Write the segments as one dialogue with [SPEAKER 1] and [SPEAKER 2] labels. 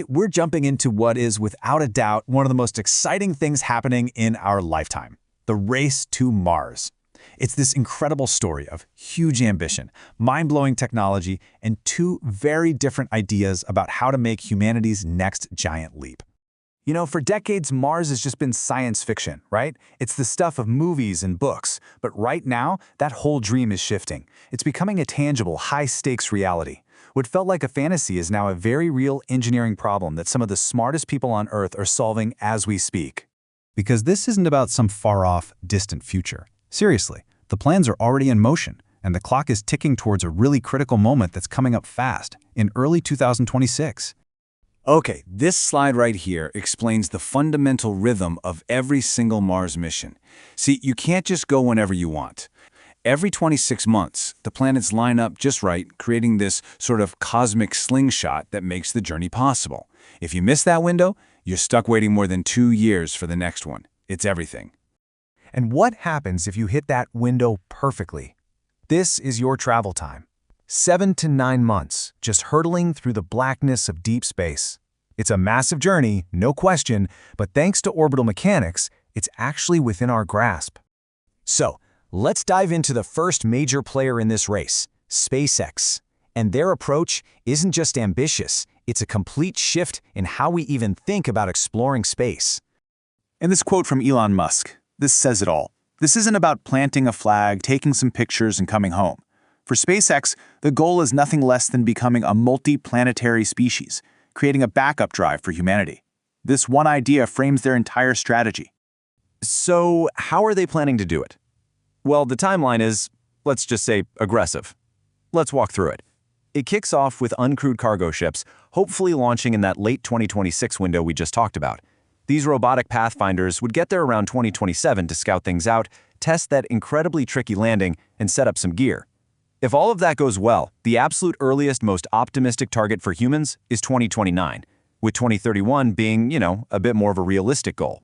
[SPEAKER 1] We're jumping into what is, without a doubt, one of the most exciting things happening in our lifetime: the race to Mars. It's this incredible story of huge ambition, mind-blowing technology, and two very different ideas about how to make humanity's next giant leap. You know, for decades, Mars has just been science fiction, right? It's the stuff of movies and books. But right now, that whole dream is shifting. It's becoming a tangible, high-stakes reality. What felt like a fantasy is now a very real engineering problem that some of the smartest people on Earth are solving as we speak. Because this isn't about some far-off, distant future. Seriously, the plans are already in motion, and the clock is ticking towards a really critical moment that's coming up fast, in early 2026.
[SPEAKER 2] Okay, this slide right here explains the fundamental rhythm of every single Mars mission. See, you can't just go whenever you want. Every 26 months, the planets line up just right, creating this sort of cosmic slingshot that makes the journey possible. If you miss that window, you're stuck waiting more than 2 years for the next one. It's everything.
[SPEAKER 1] And what happens if you hit that window perfectly? This is your travel time. 7 to 9 months, just hurtling through the blackness of deep space. It's a massive journey, no question, but thanks to orbital mechanics, it's actually within our grasp. So, let's dive into the first major player in this race, SpaceX. And their approach isn't just ambitious, it's a complete shift in how we even think about exploring space.
[SPEAKER 3] And this quote from Elon Musk, this says it all. This isn't about planting a flag, taking some pictures, and coming home. For SpaceX, the goal is nothing less than becoming a multi-planetary species, creating a backup drive for humanity. This one idea frames their entire strategy.
[SPEAKER 4] So, how are they planning to do it? Well, the timeline is, let's just say, aggressive. Let's walk through it. It kicks off with uncrewed cargo ships, hopefully launching in that late 2026 window we just talked about. These robotic pathfinders would get there around 2027 to scout things out, test that incredibly tricky landing, and set up some gear. If all of that goes well, the absolute earliest, most optimistic target for humans is 2029, with 2031 being, a bit more of a realistic goal.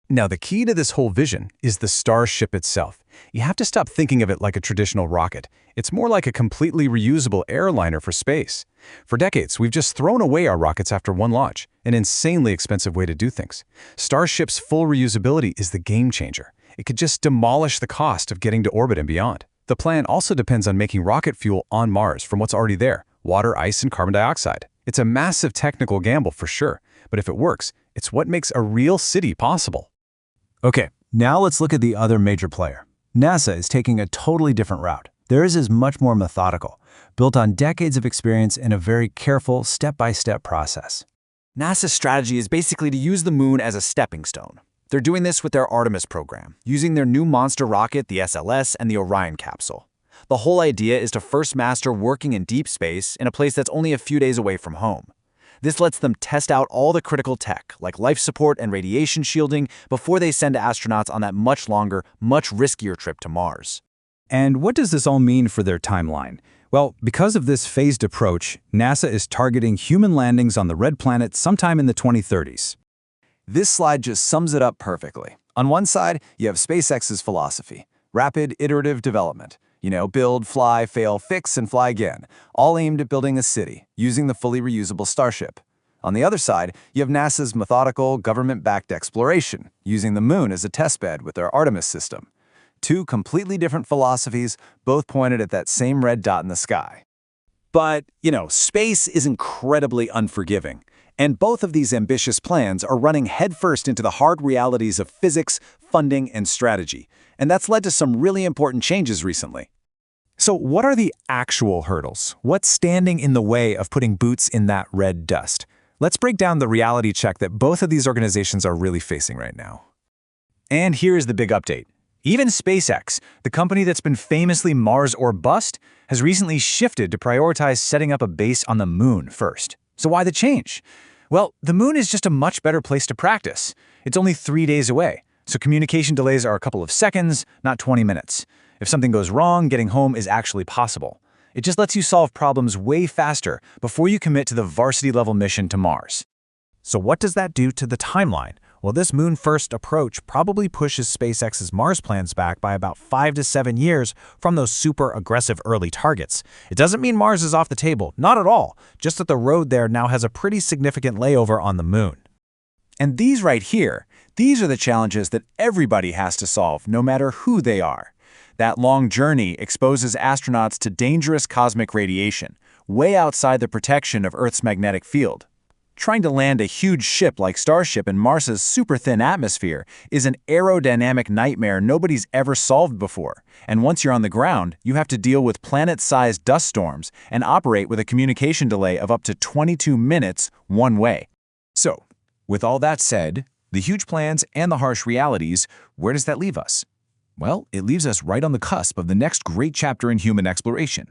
[SPEAKER 1] Now, the key to this whole vision is the Starship itself. You have to stop thinking of it like a traditional rocket. It's more like a completely reusable airliner for space. For decades, we've just thrown away our rockets after one launch, an insanely expensive way to do things. Starship's full reusability is the game changer. It could just demolish the cost of getting to orbit and beyond. The plan also depends on making rocket fuel on Mars from what's already there: water, ice, and carbon dioxide. It's a massive technical gamble for sure, but if it works, it's what makes a real city possible. Okay, now let's look at the other major player. NASA is taking a totally different route. Theirs is much more methodical, built on decades of experience and a very careful, step-by-step process.
[SPEAKER 2] NASA's strategy is basically to use the moon as a stepping stone. They're doing this with their Artemis program, using their new monster rocket, the SLS, and the Orion capsule. The whole idea is to first master working in deep space in a place that's only a few days away from home. This lets them test out all the critical tech, like life support and radiation shielding, before they send astronauts on that much longer, much riskier trip to Mars.
[SPEAKER 1] And what does this all mean for their timeline? Well, because of this phased approach, NASA is targeting human landings on the Red Planet sometime in the 2030s.
[SPEAKER 2] This slide just sums it up perfectly. On one side, you have SpaceX's philosophy: rapid, iterative development. Build, fly, fail, fix, and fly again, all aimed at building a city, using the fully reusable Starship. On the other side, you have NASA's methodical, government-backed exploration, using the moon as a testbed with their Artemis system. Two completely different philosophies, both pointed at that same red dot in the sky.
[SPEAKER 1] But, space is incredibly unforgiving. And both of these ambitious plans are running headfirst into the hard realities of physics, funding, and strategy. And that's led to some really important changes recently. So what are the actual hurdles? What's standing in the way of putting boots in that red dust? Let's break down the reality check that both of these organizations are really facing right now. And here's the big update. Even SpaceX, the company that's been famously Mars or bust, has recently shifted to prioritize setting up a base on the moon first. So why the change? Well, the moon is just a much better place to practice. It's only 3 days away, so communication delays are a couple of seconds, not 20 minutes. If something goes wrong, getting home is actually possible. It just lets you solve problems way faster before you commit to the varsity-level mission to Mars. So what does that do to the timeline?
[SPEAKER 5] Well, this moon-first approach probably pushes SpaceX's Mars plans back by about 5 to 7 years from those super aggressive early targets. It doesn't mean Mars is off the table, not at all, just that the road there now has a pretty significant layover on the moon.
[SPEAKER 1] And these right here, these are the challenges that everybody has to solve, no matter who they are. That long journey exposes astronauts to dangerous cosmic radiation, way outside the protection of Earth's magnetic field. Trying to land a huge ship like Starship in Mars's super-thin atmosphere is an aerodynamic nightmare nobody's ever solved before. And once you're on the ground, you have to deal with planet-sized dust storms and operate with a communication delay of up to 22 minutes one way.
[SPEAKER 2] So, with all that said, the huge plans and the harsh realities, where does that leave us? Well, it leaves us right on the cusp of the next great chapter in human exploration.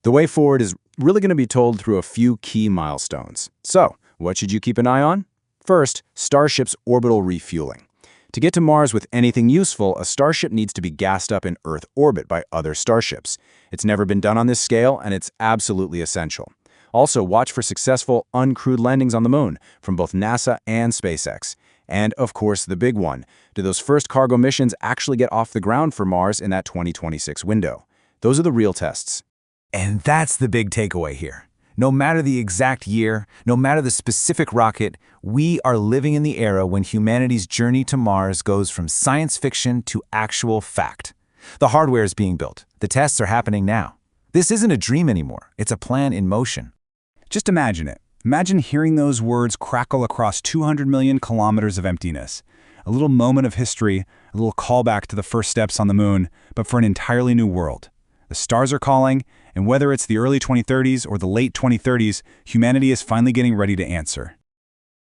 [SPEAKER 6] The way forward is really going to be told through a few key milestones. So, what should you keep an eye on? First, Starship's orbital refueling. To get to Mars with anything useful, a Starship needs to be gassed up in Earth orbit by other Starships. It's never been done on this scale, and it's absolutely essential. Also, watch for successful uncrewed landings on the moon from both NASA and SpaceX. And, of course, the big one. Do those first cargo missions actually get off the ground for Mars in that 2026 window? Those are the real tests.
[SPEAKER 2] And that's the big takeaway here. No matter the exact year, no matter the specific rocket, we are living in the era when humanity's journey to Mars goes from science fiction to actual fact. The hardware is being built. The tests are happening now. This isn't a dream anymore. It's a plan in motion.
[SPEAKER 7] Just imagine it. Imagine hearing those words crackle across 200 million kilometers of emptiness. A little moment of history, a little callback to the first steps on the moon, but for an entirely new world. The stars are calling, and whether it's the early 2030s or the late 2030s, humanity is finally getting ready to answer.